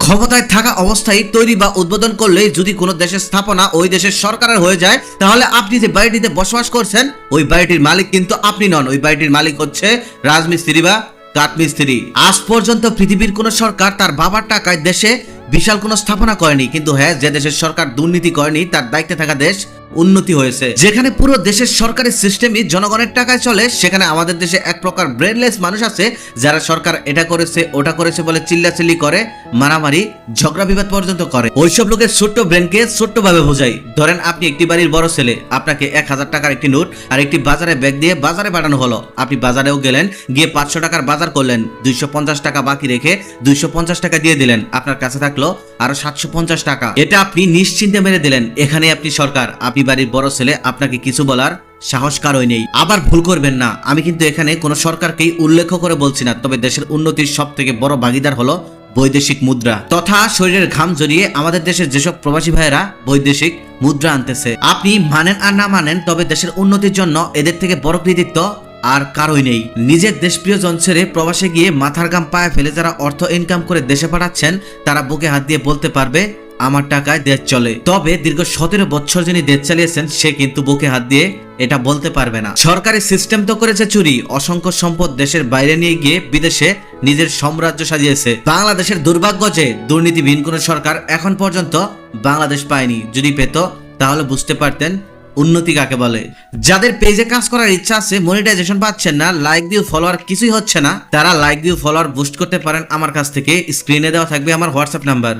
ক্ষমতায় থাকা অবস্থায় তৈরি বা উদ্বোধন করলে যদি কোনো দেশের স্থাপনা ওই দেশের সরকারের হয়ে যায়, তাহলে আপনি যে বাড়িটিতে বসবাস করছেন ওই বাড়িটির মালিক কিন্তু আপনি নন, ওই বাড়িটির মালিক হচ্ছে রাজমিস্ত্রি বা কাঠমিস্ত্রি। আজ পর্যন্ত পৃথিবীর কোন সরকার তার বাবার টাকায় দেশে বিশাল কোনো স্থাপনা করেনি, কিন্তু হ্যাঁ, যে দেশের সরকার দুর্নীতি করেনি তার দায়িত্বে থাকা দেশ উন্নতি হয়েছে। যেখানে পুরো দেশের সরকারি সিস্টেমই জনগণের টাকায় চলে, সেখানে আমাদের দেশে এক প্রকার ব্রেনলেস মানুষ আছে যারা সরকার এটা করেছে ওটা করেছে বলে চিল্লাচিল্লি করে, মারামারি ঝগড়া বিবাদ পর্যন্ত করে। ওইসব লোকের ছোট্ট ব্রেনকে ছোট্ট ভাবে বোঝাই। ধরেন আপনি একটি বাড়ির বড় ছেলে, আপনাকে 1000 টাকার একটি নোট আর একটি বাজারে ব্যাগ দিয়ে বাজারে পাঠানো হলো। আপনি বাজারেও গেলেন, গিয়ে 500 টাকার বাজার করলেন, 250 টাকা বাকি রেখে 250 টাকা দিয়ে দিলেন, আপনার কাছে থাকলো আরো 750 টাকা। এটা আপনি নিশ্চিন্তে মেরে দিলেন। এখানে আপনি সরকার, আপনি বাড়ির বড় ছেলে, আপনাকে কিছু বলার সাহস কারোই নেই। আবার ভুল করবেন না, আমি কিন্তু এখানে কোনো সরকারকেই উল্লেখ করে বলছি না, তবে দেশের উন্নতির সব থেকে বড় ভাগিদার হলো বৈদেশিক মুদ্রা তথা শরীরের ঘাম জড়িয়ে আমাদের দেশের যেসব প্রবাসী ভাইয়েরা বৈদেশিক মুদ্রা আনতেছে। আপনি মানেন আর না মানেন, তবে দেশের উন্নতির জন্য এদের থেকে বড় কৃতিত্ব আর কারোই নেই। নিজের দেশপ্রিয় জন ছেড়ে প্রবাসে গিয়ে মাথার ঘাম পায়ে ফেলে যারা অর্থ ইনকাম করে দেশে পাঠাচ্ছেন, তারা বুকে হাত দিয়ে বলতে পারবে আমার টাকায় দেশ চলে। তবে দীর্ঘ 17 বছর যিনি দেশ চালিয়েছেন সে কিন্তু বুকে হাত দিয়ে এটা বলতে পারবে না। সরকারি সিস্টেম তো করেছে চুরি, অসংখ্য সম্পদ দেশের বাইরে নিয়ে গিয়ে বিদেশে নিজের সাম্রাজ্য সাজিয়েছে। বাংলাদেশের দুর্ভাগ্য যে দুর্নীতিবিহীন কোন সরকার এখন পর্যন্ত বাংলাদেশ পায়নি। যদি পেত তাহলে বুঝতে পারতেন উন্নতি কাকে বলে। যাদের পেজে কাজ করার ইচ্ছা আছে, মনিটাইজেশন পাচ্ছেন না, লাইক দিও ফলোয়ার কিছুই হচ্ছে না, তারা লাইক দিও ফলোয়ার বুস্ট করতে পারেন আমার কাছ থেকে। স্ক্রিনে দেওয়া থাকবে আমার হোয়াটসঅ্যাপ নাম্বার।